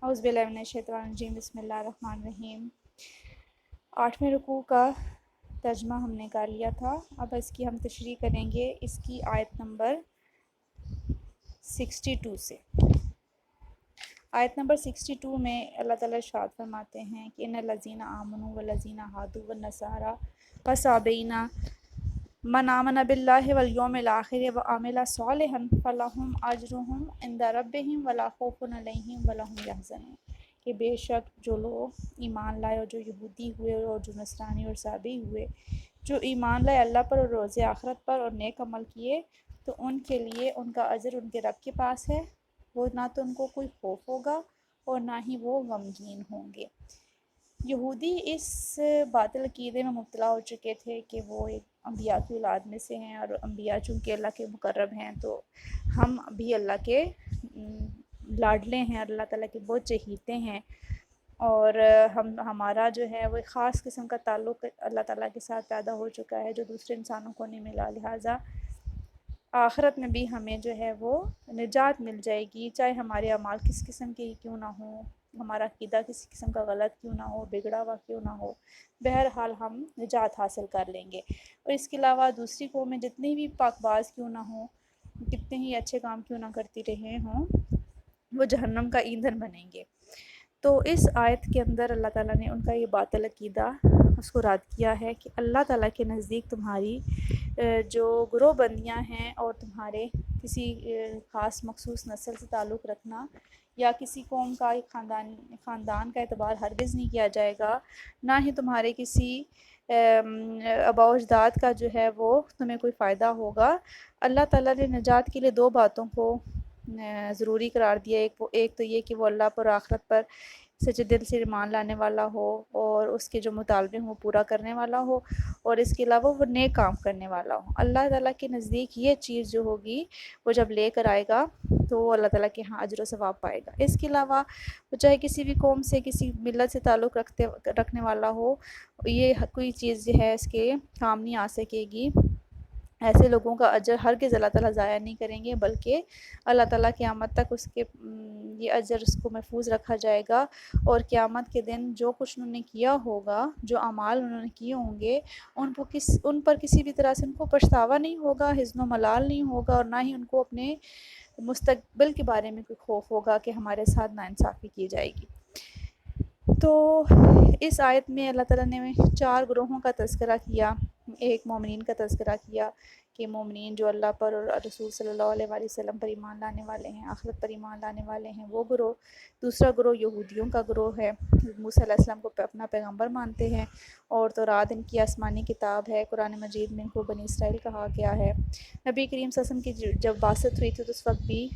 اعوذ باللہ من الشیطان الرجیم، بسم اللہ الرحمن الرحیم۔ 8ویں رکوع کا ترجمہ ہم نے کر لیا تھا، اب اس کی ہم تشریح کریں گے اس کی آیت نمبر 62 سے۔ آیت نمبر 62 میں اللہ تعالیٰ ارشاد فرماتے ہیں کہ ان الذین آمنوا والذین ہادوا والنصارى والصابئین من آمن باللہ والیوم الآخر وعمل صالحا فلہم اجرہم عند ربہم ولا خوف علیہم ولا ھم یحزنون، کہ بے شک جو لوگ ایمان لائے اور جو یہودی ہوئے اور جو نصرانی اور صابئی ہوئے، جو ایمان لائے اللہ پر اور روز آخرت پر اور نیک عمل کیے، تو ان کے لیے ان کا اجر ان کے رب کے پاس ہے، وہ نہ تو ان کو کوئی خوف ہوگا اور نہ ہی وہ غمگین ہوں گے۔ یہودی اس باطل عقیدے میں مبتلا ہو چکے تھے کہ وہ ایک انبیاء کی اولاد میں سے ہیں، اور انبیاء چونکہ اللہ کے مقرب ہیں تو ہم بھی اللہ کے لاڈلے ہیں، اللہ تعالیٰ کے بہت چہیتے ہیں، اور ہمارا جو ہے وہ ایک خاص قسم کا تعلق اللہ تعالیٰ کے ساتھ پیدا ہو چکا ہے جو دوسرے انسانوں کو نہیں ملا، لہٰذا آخرت میں بھی ہمیں جو ہے وہ نجات مل جائے گی، چاہے ہمارے اعمال کس قسم کے کیوں نہ ہوں، ہمارا عقیدہ کسی قسم کا غلط کیوں نہ ہو، بگڑا ہوا کیوں نہ ہو، بہرحال ہم نجات حاصل کر لیں گے۔ اور اس کے علاوہ دوسری قومیں جتنی بھی پاک باز کیوں نہ ہوں، کتنے ہی اچھے کام کیوں نہ کرتی رہے ہوں، وہ جہنم کا ایندھن بنیں گے۔ تو اس آیت کے اندر اللہ تعالیٰ نے ان کا یہ باطل عقیدہ اس کو رد کیا ہے کہ اللہ تعالیٰ کے نزدیک تمہاری جو گروہ بندیاں ہیں اور تمہارے کسی خاص مخصوص نسل سے تعلق رکھنا یا کسی قوم کا ایک خاندان کا اعتبار ہرگز نہیں کیا جائے گا، نہ ہی تمہارے کسی آباء و اجداد کا جو ہے وہ تمہیں کوئی فائدہ ہوگا۔ اللہ تعالیٰ نے نجات کے لیے دو باتوں کو ضروری قرار دیا، ایک تو یہ کہ وہ اللہ پر آخرت پر سچے دل سے ایمان لانے والا ہو اور اس کے جو مطالبے ہوں وہ پورا کرنے والا ہو، اور اس کے علاوہ وہ نیک کام کرنے والا ہو۔ اللہ تعالیٰ کے نزدیک یہ چیز جو ہوگی وہ جب لے کر آئے گا تو وہ اللہ تعالیٰ کے ہاں اجر و ثواب پائے گا۔ اس کے علاوہ وہ چاہے کسی بھی قوم سے کسی ملت سے تعلق رکھنے والا ہو، یہ کوئی چیز جو ہے اس کے کام نہیں آ سکے گی۔ ایسے لوگوں کا اجر ہرگز اللہ تعالیٰ ضائع نہیں کریں گے، بلکہ اللہ تعالیٰ قیامت تک اس کے یہ اجر اس کو محفوظ رکھا جائے گا، اور قیامت کے دن جو کچھ انہوں نے کیا ہوگا، جو اعمال انہوں نے کیے ہوں گے، ان پر کسی بھی طرح سے ان کو پچھتاوا نہیں ہوگا، حزن و ملال نہیں ہوگا، اور نہ ہی ان کو اپنے مستقبل کے بارے میں کوئی خوف ہوگا کہ ہمارے ساتھ ناانصافی کی جائے گی۔ تو اس آیت میں اللہ تعالیٰ نے 4 گروہوں کا تذکرہ کیا۔ ایک مومنین کا تذکرہ کیا کہ مومنین جو اللہ پر اور رسول صلی اللہ علیہ وآلہ وسلم پر ایمان لانے والے ہیں، آخرت پر ایمان لانے والے ہیں، وہ گروہ۔ دوسرا گروہ یہودیوں کا گروہ ہے، موسیٰ علیہ السلام کو اپنا پیغمبر مانتے ہیں، اور تورات ان کی آسمانی کتاب ہے، قرآن مجید میں ان کو بنی اسرائیل کہا گیا ہے۔ نبی کریم صلی اللہ علیہ وسلم کی جب بعثت ہوئی تھی تو اس وقت بھی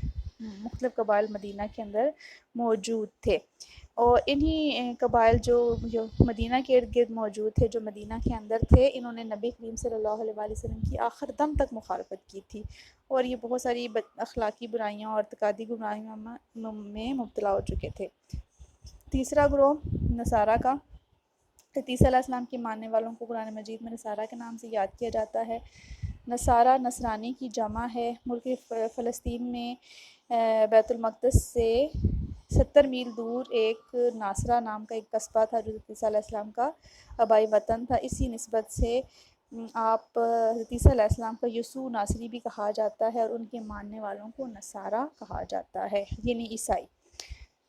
مختلف قبائل مدینہ کے اندر موجود تھے، اور انہی قبائل جو مدینہ کے ارد گرد موجود تھے، جو مدینہ کے اندر تھے، انہوں نے نبی کریم صلی اللہ علیہ وآلہ وسلم کی آخر دم تک مخالفت کی تھی، اور یہ بہت ساری اخلاقی برائیاں اور اعتقادی گمراہیوں میں مبتلا ہو چکے تھے۔ تیسرا گروہ نصارہ کا، عیسیٰ علیہ السلام کے ماننے والوں کو قرآن مجید میں نصارہ کے نام سے یاد کیا جاتا ہے۔ نصارہ نصرانی کی جمع ہے۔ ملک فلسطین میں بیت المقدس سے 70 میل دور ایک ناصرہ نام کا ایک قصبہ تھا جو عیسیٰ علیہ السلام کا آبائی وطن تھا۔ اسی نسبت سے آپ عیسیٰ علیہ السلام کا یسوع ناصری بھی کہا جاتا ہے، اور ان کے ماننے والوں کو نصارہ کہا جاتا ہے، یعنی عیسائی۔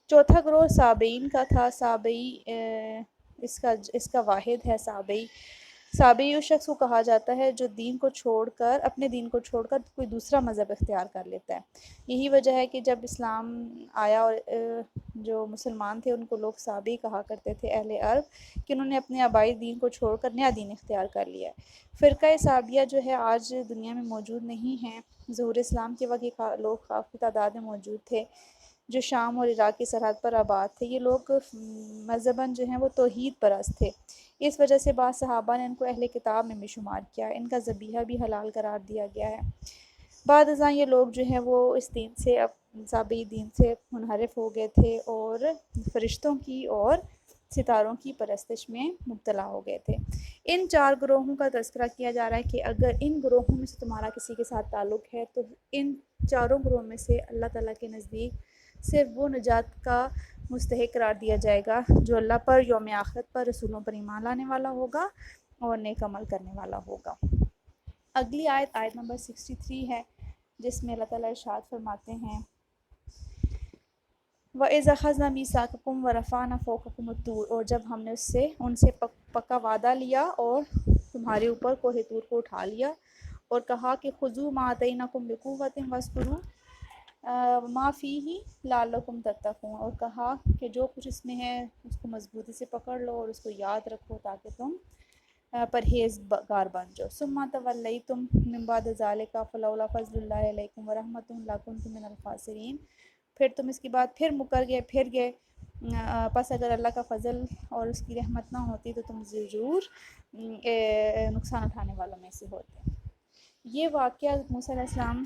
چوتھا گروہ صابئین کا تھا۔ صابئی اس کا واحد ہے صابئی۔ صابئی اس شخص کو کہا جاتا ہے جو اپنے دین کو چھوڑ کر کوئی دوسرا مذہب اختیار کر لیتا ہے۔ یہی وجہ ہے کہ جب اسلام آیا اور جو مسلمان تھے ان کو لوگ صابئی کہا کرتے تھے، اہل عرب، کہ انہوں نے اپنے آبائی دین کو چھوڑ کر نیا دین اختیار کر لیا ہے۔ فرقہ صابیہ جو ہے آج دنیا میں موجود نہیں ہیں۔ ظہور اسلام کے وقت یہ لوگ کافی تعداد میں موجود تھے، جو شام اور عراق کی سرحد پر آباد تھے۔ یہ لوگ مذہباً جو ہیں وہ توحید پرست تھے، اس وجہ سے بعض صحابہ نے ان کو اہل کتاب میں بھی شمار کیا۔ ان کا ذبیحہ بھی حلال قرار دیا گیا ہے۔ بعد ازاں یہ لوگ جو ہیں وہ اس دین سے صابئی دین سے منحرف ہو گئے تھے، اور فرشتوں کی اور ستاروں کی پرستش میں مبتلا ہو گئے تھے۔ ان 4 گروہوں کا تذکرہ کیا جا رہا ہے کہ اگر ان گروہوں میں سے تمہارا کسی کے ساتھ تعلق ہے تو ان 4 گروہوں میں سے اللہ تعالیٰ کے نزدیک صرف وہ نجات کا مستحق قرار دیا جائے گا جو اللہ پر، یوم آخرت پر، رسولوں پر ایمان لانے والا ہوگا اور نیک عمل کرنے والا ہوگا۔ اگلی آیت نمبر 63 ہے، جس میں اللہ تعالیٰ ارشاد فرماتے ہیں وَإِذْ أَخَذْنَا مِيثَاقَكُمْ وَرَفَعْنَا فَوْقَكُمُ الطُّورَ، اور جب ہم نے ان سے پکا وعدہ لیا اور تمہارے اوپر کوہ طور کو اٹھا لیا اور کہا کہ خُذُوا مَا آتَيْنَاكُمْ بِقُوَّةٍ وَاذْكُرُوا مَا فِيهِ لَعَلَّكُمْ تَتَّقُونَ، اور کہا کہ جو کچھ اس میں ہے اس کو مضبوطی سے پکڑ لو اور اس کو یاد رکھو تاکہ تم پرہیزگار بن جاؤ۔ ثُمَّ تَوَلَّيْتُم مِّن بَعْدِ ذَلِكَ فَلَوْلَا فَضْلُ اللَّهِ عَلَيْكُمْ وَرَحْمَتُهُ لَكُنتُم مِّنَ الْخَاسِرِينَ، پھر تم اس کے بعد پھر مکر گئے، پھر گئے، پس اگر اللہ کا فضل اور اس کی رحمت نہ ہوتی تو تم ضرور نقصان اٹھانے والوں میں سے ہوتے۔ یہ واقعہ موسیٰ علیہ السلام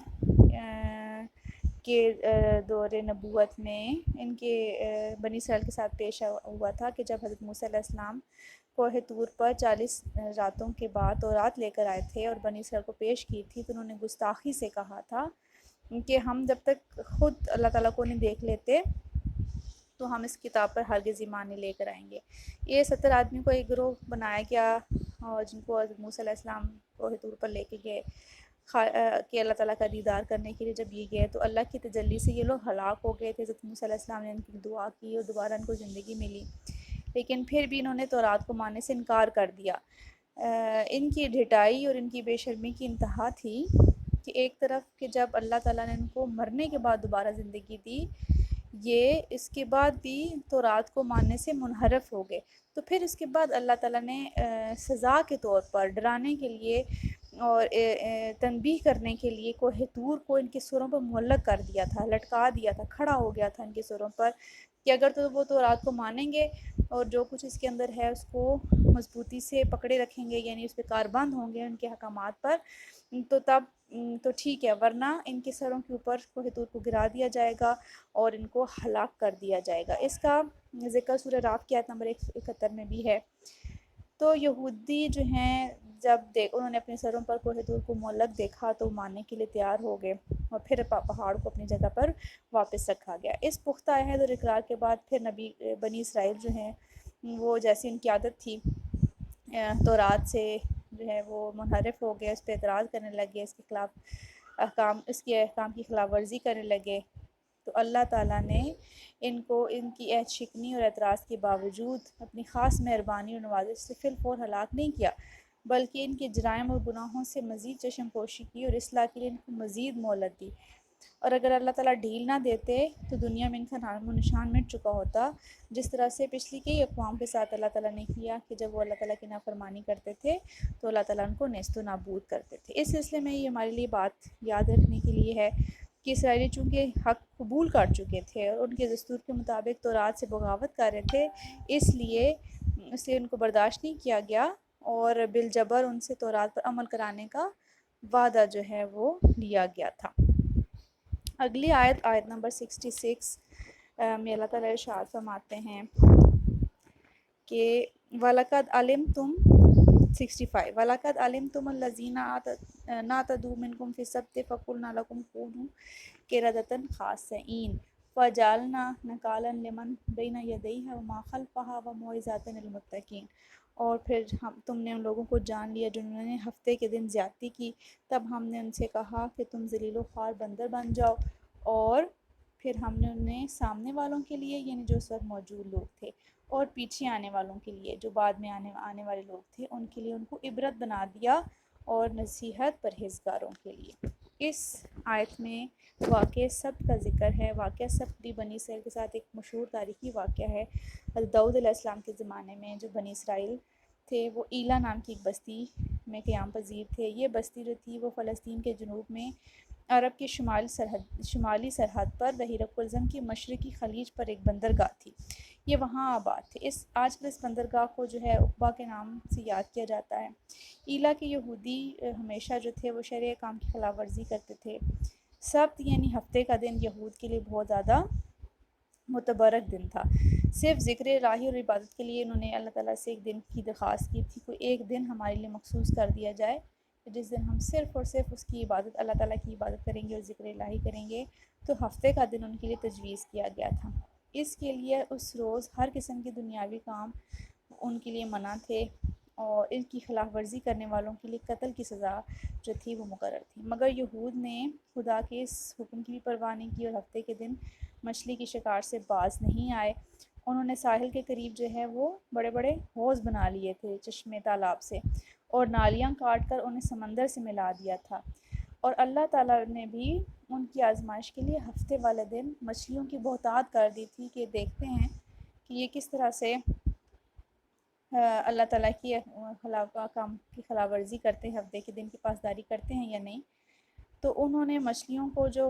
کے دور نبوت میں ان کے بنی اسرائیل کے ساتھ پیش ہوا تھا کہ جب حضرت موسیٰ علیہ السلام کوہ طور پر 40 راتوں کے بعد تورات لے کر آئے تھے اور بنی اسرائیل کو پیش کی تھی، تو انہوں نے گستاخی سے کہا تھا کہ ہم جب تک خود اللہ تعالیٰ کو نہیں دیکھ لیتے تو ہم اس کتاب پر ہرگز ایمان نہیں لے کر آئیں گے۔ یہ 70 آدمی کو ایک گروہ بنایا گیا اور جن کو حضرت موسیٰ علیہ السلام کوہ طور پر لے کے گئے کہ اللہ تعالیٰ کا دیدار کرنے کے لیے جب یہ گئے تو اللہ کی تجلی سے یہ لوگ ہلاک ہو گئے تھے۔ حضرت موسیٰ علیہ السلام نے ان کی دعا کی اور دوبارہ ان کو زندگی ملی، لیکن پھر بھی انہوں نے تورات کو ماننے سے انکار کر دیا۔ ان کی ڈھٹائی اور ان کی بے شرمی کی انتہا تھی کہ ایک طرف کہ جب اللہ تعالیٰ نے ان کو مرنے کے بعد دوبارہ زندگی دی، یہ اس کے بعد بھی تورات کو ماننے سے منحرف ہو گئے، تو پھر اس کے بعد اللہ تعالیٰ نے سزا کے طور پر ڈرانے کے لیے اور تنبیہ کرنے کے لیے کوہ طور کو ان کے سروں پر معلق کر دیا تھا، لٹکا دیا تھا، کھڑا ہو گیا تھا ان کے سروں پر کہ اگر تو وہ تورات کو مانیں گے اور جو کچھ اس کے اندر ہے اس کو مضبوطی سے پکڑے رکھیں گے، یعنی اس پہ کاربند ہوں گے ان کے احکامات پر، تو تب تو ٹھیک ہے، ورنہ ان کے سروں کے اوپر کوہ طور کو گرا دیا جائے گا اور ان کو ہلاک کر دیا جائے گا۔ اس کا ذکر سورہ اعراف کی آیت نمبر 71 میں بھی ہے۔ تو یہودی جو ہیں جب انہوں نے اپنے سروں پر کوہ طور کو معلق دیکھا تو ماننے کے لیے تیار ہو گئے اور پھر پہاڑ کو اپنی جگہ پر واپس رکھا گیا۔ اس پختہ عہد اور اقرار کے بعد پھر بنی اسرائیل جو ہیں وہ جیسی ان کی عادت تھی تورات سے جو ہے وہ منحرف ہو گئے، اس پہ اعتراض کرنے لگے، اس کے احکام کی خلاف ورزی کرنے لگے، تو اللہ تعالیٰ نے ان کو ان کی عہد شکنی اور اعتراض کے باوجود اپنی خاص مہربانی اور نوازش سے فی الفور ہلاک نہیں کیا، بلکہ ان کے جرائم اور گناہوں سے مزید چشم پوشی کی اور اصلاح کے لیے ان کو مزید مہلت دی، اور اگر اللہ تعالیٰ ڈھیل نہ دیتے تو دنیا میں ان کا نام و نشان مٹ چکا ہوتا، جس طرح سے پچھلی کئی اقوام کے ساتھ اللہ تعالیٰ نے کیا کہ جب وہ اللہ تعالیٰ کی نافرمانی کرتے تھے تو اللہ تعالیٰ ان کو نیست و نابود کرتے تھے۔ اس سلسلے میں یہ ہمارے لیے بات یاد رکھنے کے لیے ہے کہ اسرائیلی چونکہ حق قبول کر چکے تھے اور ان کے دستور کے مطابق تورات سے بغاوت کر رہے تھے، اس لیے ان کو برداشت نہیں کیا گیا اور بالجبر ان سے تورات پر عمل کرانے کا وعدہ جو ہے وہ لیا گیا تھا۔ اگلی آیت نمبر 66 میں اللہ تعالیٰ ارشاد فرماتے ہیں کہ وَلَقَدْ عَلِمْتُمْ 65 وَلَقَدْ عَلِمْتُمُ الَّذِينَ نَعْتَدُوا مِنْكُمْ فِي السَّبْتِ فَقُلْنَا لَكُمْ كُونُوا قِرَدَةً خَاسِئِينَ فَجَعَلْنَا نَكَالًا لِمَنْ بَيْنَ يَدَيْهَا وَمَا خَلْفَهَا وَمَوْعِظَةً لِلْمُتَّقِينَ، اور پھر تم نے ان لوگوں کو جان لیا جنہوں نے ہفتے کے دن زیادتی کی، تب ہم نے ان سے کہا کہ تم ذلیل و خوار بندر بن جاؤ، اور پھر ہم نے انہیں سامنے والوں کے لیے یعنی جو اس وقت موجود لوگ تھے اور پیچھے آنے والوں کے لیے جو بعد میں آنے والے لوگ تھے ان کے لیے ان کو عبرت بنا دیا اور نصیحت پرہیزگاروں کے لیے۔ اس آیت میں واقعہ سبت کا ذکر ہے۔ واقعہ سبت بھی بنی اسرائیل کے ساتھ ایک مشہور تاریخی واقعہ ہے۔ حضرت داؤد علیہ السلام کے زمانے میں جو بنی اسرائیل تھے وہ ایلا نام کی ایک بستی میں قیام پذیر تھے۔ یہ بستی جو تھی وہ فلسطین کے جنوب میں عرب کی شمالی سرحد پر بحیرہ قلزم کی مشرقی خلیج پر ایک بندرگاہ تھی، یہ وہاں آباد تھے۔ آج کل اس بندرگاہ کو جو ہے عقبہ کے نام سے یاد کیا جاتا ہے۔ ایلا کے یہودی ہمیشہ جو تھے وہ شرع احکام کی خلاف ورزی کرتے تھے۔ سبت یعنی ہفتے کا دن یہود کے لیے بہت زیادہ متبرک دن تھا۔ صرف ذکر الہی اور عبادت کے لیے انہوں نے اللہ تعالیٰ سے ایک دن کی درخواست کی تھی، کوئی ایک دن ہمارے لیے مخصوص کر دیا جائے جس دن ہم صرف اور صرف اس کی عبادت اللہ تعالیٰ کی عبادت کریں گے اور ذکر الہی کریں گے، تو ہفتے کا دن ان کے لیے تجویز کیا گیا تھا۔ اس کے لیے اس روز ہر قسم کے دنیاوی کام ان کے لیے منع تھے، اور ان کی خلاف ورزی کرنے والوں کے لیے قتل کی سزا جو تھی وہ مقرر تھی۔ مگر یہود نے خدا کے اس حکم کی بھی پرواہ نہیں کی، اور ہفتے کے دن مچھلی کی شکار سے باز نہیں آئے۔ انہوں نے ساحل کے قریب جو ہے وہ بڑے بڑے حوض بنا لیے تھے چشمے تالاب سے، اور نالیاں کاٹ کر انہیں سمندر سے ملا دیا تھا۔ اور اللہ تعالیٰ نے بھی ان کی آزمائش کے لیے ہفتے والے دن مچھلیوں کی بہتات کر دی تھی، کہ دیکھتے ہیں کہ یہ کس طرح سے اللہ تعالیٰ کی کام کی خلاف ورزی کرتے ہیں، ہفتے کے دن کی پاسداری کرتے ہیں یا نہیں۔ تو انہوں نے مچھلیوں کو جو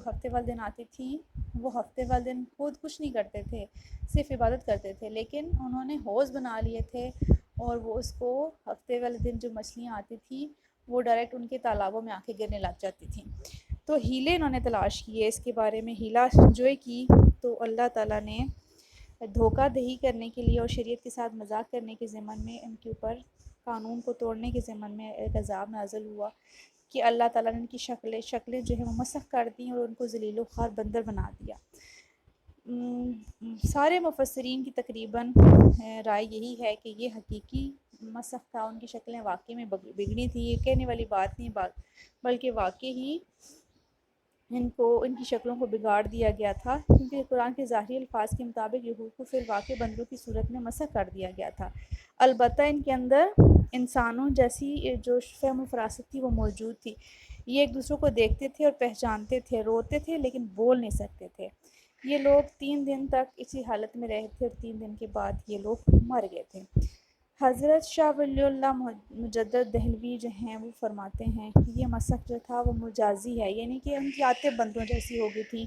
ہفتے والے دن آتی تھی، وہ ہفتے والے دن خود کچھ نہیں کرتے تھے، صرف عبادت کرتے تھے، لیکن انہوں نے حوض بنا لیے تھے، اور وہ اس کو ہفتے والے دن جو مچھلیاں آتی تھیں وہ ڈائریکٹ ان کے تالابوں میں آ کے گرنے لگ جاتی تھیں۔ تو ہیلے انہوں نے تلاش کیے اس کے بارے میں، ہیلا جوئی کی، تو اللہ تعالیٰ نے دھوکہ دہی کرنے کے لیے اور شریعت کے ساتھ مذاق کرنے کے ضمن میں ان کے اوپر قانون کو توڑنے کے ضمن میں ایک عذاب نازل ہوا، کہ اللہ تعالیٰ نے ان کی شکلیں جو ہیں وہ مسخ کر دیں اور ان کو ذلیل و خوار بندر بنا دیا۔ سارے مفسرین کی تقریباً رائے یہی ہے کہ یہ حقیقی مسخ تھا، ان کی شکلیں واقعی میں بگڑی تھیں، یہ کہنے والی بات نہیں، بلکہ واقعی ہی ان کی شکلوں کو بگاڑ دیا گیا تھا، کیونکہ قرآن کے ظاہری الفاظ کے مطابق یہود کو پھر واقع بندروں کی صورت میں مسخ کر دیا گیا تھا۔ البتہ ان کے اندر انسانوں جیسی جو فہم و فراست تھی وہ موجود تھی، یہ ایک دوسرے کو دیکھتے تھے اور پہچانتے تھے، روتے تھے لیکن بول نہیں سکتے تھے۔ یہ لوگ 3 دن تک اسی حالت میں رہے تھے، اور 3 دن کے بعد یہ لوگ مر گئے تھے۔ حضرت شاہ ولی اللہ مجدد دہلوی جو ہیں وہ فرماتے ہیں کہ یہ مسخ جو تھا وہ مجازی ہے، یعنی کہ ان کی عادتیں بندوں جیسی ہو گئی تھی،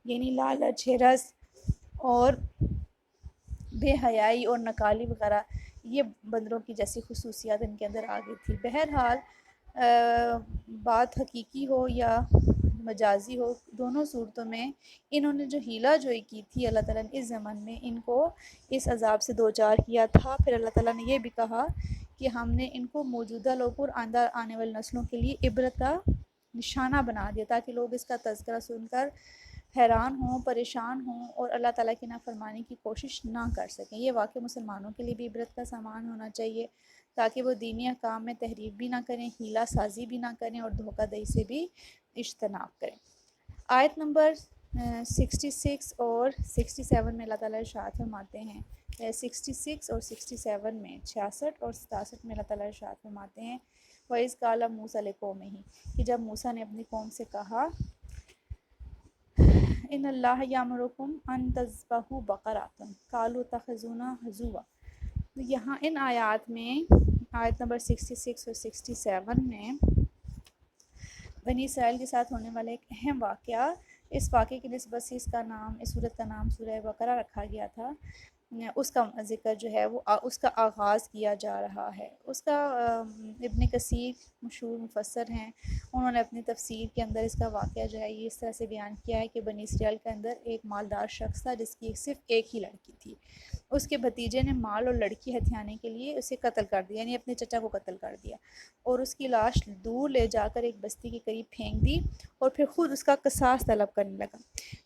یعنی لالچ، ہرس اور بے حیائی اور نکالی وغیرہ، یہ بندروں کی جیسی خصوصیات ان کے اندر آ گئی تھی۔ بہرحال بات حقیقی ہو یا مجازی ہو، دونوں صورتوں میں انہوں نے جو ہیلا جوئی کی تھی، اللہ تعالیٰ نے اس زمن میں ان کو اس عذاب سے دوچار کیا تھا۔ پھر اللہ تعالیٰ نے یہ بھی کہا کہ ہم نے ان کو موجودہ لوگوں اور آئندہ آنے والی نسلوں کے لیے عبرت کا نشانہ بنا دیا، تاکہ لوگ اس کا تذکرہ سن کر حیران ہوں، پریشان ہوں، اور اللہ تعالیٰ کی نافرمانی کی کوشش نہ کر سکیں۔ یہ واقعہ مسلمانوں کے لیے بھی عبرت کا سامان ہونا چاہیے، تاکہ وہ دینی احکام میں تحریف بھی نہ کریں، ہیلا سازی بھی نہ کریں، اور دھوکہ دہی سے بھی اجتناب کریں۔ آیت نمبر 66 اور 67 میں اللہ تعالیٰ ارشاد فرماتے ہیں، 66 اور 67 میں، 66 اور 67 میں اللہ تعالیٰ ارشاد فرماتے ہیں، وَإِذْ قَالَ مُوسَىٰ لِقَوْمِهِ، کہ جب موسیٰ نے اپنی قوم سے کہا، ان اللہ یامرکم ان تذبحوا بقرۃ قالوا اتخذونا ہزوا۔ یہاں ان آیات میں، آیت نمبر 66 اور 67 میں بنی اسرائیل کے ساتھ ہونے والا ایک اہم واقعہ، اس واقعے کی نسبت سے اس سورت کا نام سورہ بقرہ رکھا گیا تھا، اس کا ذکر جو ہے وہ اس کا آغاز کیا جا رہا ہے۔ اس کا ابن کثیر مشہور مفسر ہیں، انہوں نے اپنی تفسیر کے اندر اس کا واقعہ جو ہے یہ اس طرح سے بیان کیا ہے کہ بنی اسرائیل کے اندر ایک مالدار شخص تھا جس کی صرف ایک ہی لڑکی تھی۔ اس کے بھتیجے نے مال اور لڑکی ہتھیانے کے لیے اسے قتل کر دیا، یعنی اپنے چچا کو قتل کر دیا، اور اس کی لاش دور لے جا کر ایک بستی کے قریب پھینک دی، اور پھر خود اس کا قصاص طلب کرنے لگا۔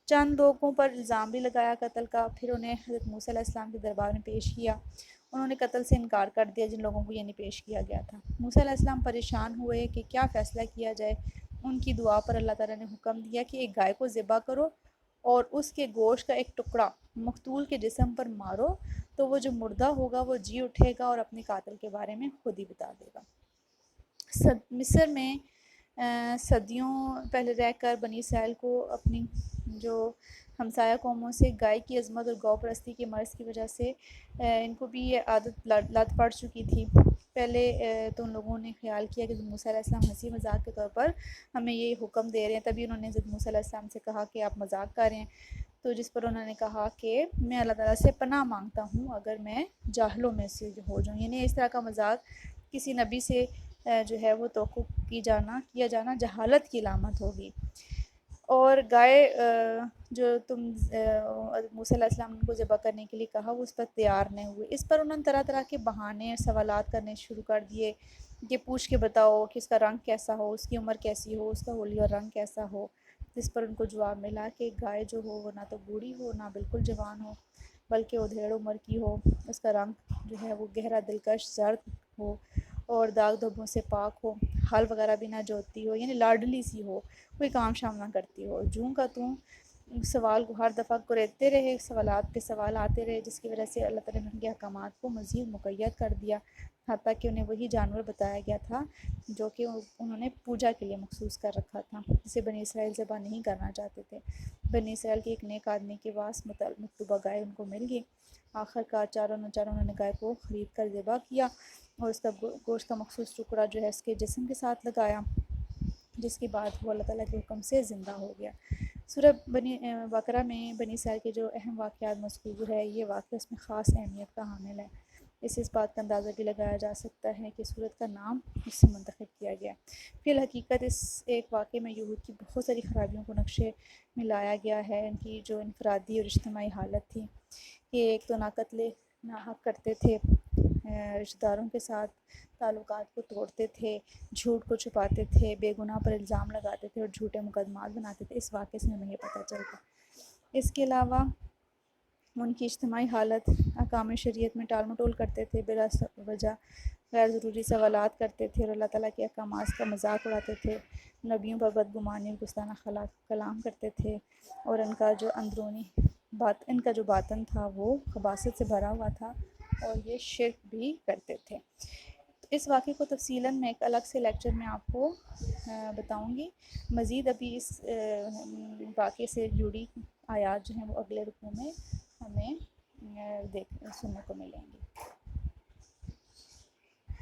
چند لوگوں پر الزام بھی لگایا قتل کا، پھر انہیں حضرت موسیٰ علیہ السلام کے دربار میں پیش کیا، انہوں نے قتل سے انکار کر دیا جن لوگوں کو یہ نہیں پیش کیا گیا تھا۔ موسیٰ علیہ السلام پریشان ہوئے کہ کیا فیصلہ کیا جائے۔ ان کی دعا پر اللہ تعالیٰ نے حکم دیا کہ ایک گائے کو ذبح کرو اور اس کے گوشت کا ایک ٹکڑا مقتول کے جسم پر مارو، تو وہ جو مردہ ہوگا وہ جی اٹھے گا اور اپنے قاتل کے بارے میں خود ہی بتا دے گا۔ مصر میں صدیوں پہلے رہ کر بنی اسرائیل کو اپنی جو ہمسایہ قوموں سے گائے کی عظمت اور گو پرستی کے مرض کی وجہ سے ان کو بھی یہ عادت لت پڑ چکی تھی۔ پہلے تو ان لوگوں نے خیال کیا کہ موسیٰ علیہ السلام ہنسی مذاق کے طور پر ہمیں یہ حکم دے رہے ہیں، تبھی انہوں نے حضرت موسیٰ علیہ السلام سے کہا کہ آپ مذاق کر رہے ہیں، تو جس پر انہوں نے کہا کہ میں اللہ تعالیٰ سے پناہ مانگتا ہوں اگر میں جاہلوں میں سے ہو جاؤں، یعنی اس طرح کا مذاق کسی نبی سے جو ہے وہ توقع کیا جانا جہالت کی علامت ہوگی۔ اور گائے جو تم موسیٰ علیہ السلام نے ان کو ذبح کرنے کے لیے کہا وہ اس پر تیار نہیں ہوئے۔ اس پر انہوں نے طرح طرح کے بہانے اور سوالات کرنے شروع کر دیے کہ پوچھ کے بتاؤ کہ اس کا رنگ کیسا ہو، اس کی عمر کیسی ہو، اس کا حلیہ اور رنگ کیسا ہو، جس پر ان کو جواب ملا کہ گائے جو ہو وہ نہ تو بوڑھی ہو نہ بالکل جوان ہو، بلکہ ادھیڑ عمر کی ہو، اس کا رنگ جو ہے وہ گہرا دلکش زرد ہو اور داغ دھبوں سے پاک ہو، ہل وغیرہ بھی نہ جوتتی ہو، یعنی لاڈلی سی ہو، کوئی کام شام نہ کرتی ہو۔ جوں کا توں سوال کو ہر دفعہ کریتے رہے، سوالات پہ سوال آتے رہے، جس کی وجہ سے اللہ تعالیٰ نے ان کے احکامات کو مزید مقید کر دیا، حتیٰ کہ انہیں وہی جانور بتایا گیا تھا جو کہ انہوں نے پوجا کے لیے مخصوص کر رکھا تھا، جسے بنی اسرائیل ذبح نہیں کرنا چاہتے تھے۔ بنی اسرائیل کے ایک نیک آدمی کے پاس مطلوبہ گائے ان کو مل گئی۔ آخر کار چاروں انہوں نے گائے کو خرید کر ذبح کیا اور اس کا گوشت کا مخصوص ٹکڑا جو ہے اس کے جسم کے ساتھ لگایا، جس کے بعد وہ اللہ تعالیٰ کے حکم سے زندہ ہو گیا۔ سورہ بقرہ میں بنی اسرائیل کے جو اہم واقعات مذکور ہے، یہ واقعہ اس میں خاص اہمیت کا حامل ہے۔ اس بات کا اندازہ بھی لگایا جا سکتا ہے کہ سورت کا نام اس سے منتخب کیا گیا۔ فی الحقیقت اس ایک واقعے میں یہود کی بہت ساری خرابیوں کو نقشے میں لایا گیا ہے۔ ان کی جو انفرادی اور اجتماعی حالت تھی، یہ ایک تو نہ قتل نہ حق کرتے تھے، رشتہ داروں کے ساتھ تعلقات کو توڑتے تھے، جھوٹ کو چھپاتے تھے، بے گناہ پر الزام لگاتے تھے اور جھوٹے مقدمات بناتے تھے۔ اس واقعے سے ہمیں یہ پتہ چلتا۔ اس کے علاوہ ان کی اجتماعی حالت، احکام شریعت میں ٹال مٹول کرتے تھے، بلا وجہ غیر ضروری سوالات کرتے تھے اور اللہ تعالیٰ کے احکامات کا مذاق اڑاتے تھے، نبیوں پر بدگمانی اور گستاخانہ کلام کرتے تھے، اور ان کا جو باطن تھا وہ خباثت سے بھرا ہوا تھا، اور یہ شرک بھی کرتے تھے۔ اس واقعے کو تفصیلاً میں ایک الگ سے لیکچر میں آپ کو بتاؤں گی۔ مزید ابھی اس واقعے سے جڑی آیات جو ہیں وہ اگلے رکوع میں ہمیں سننے کو ملیں گی۔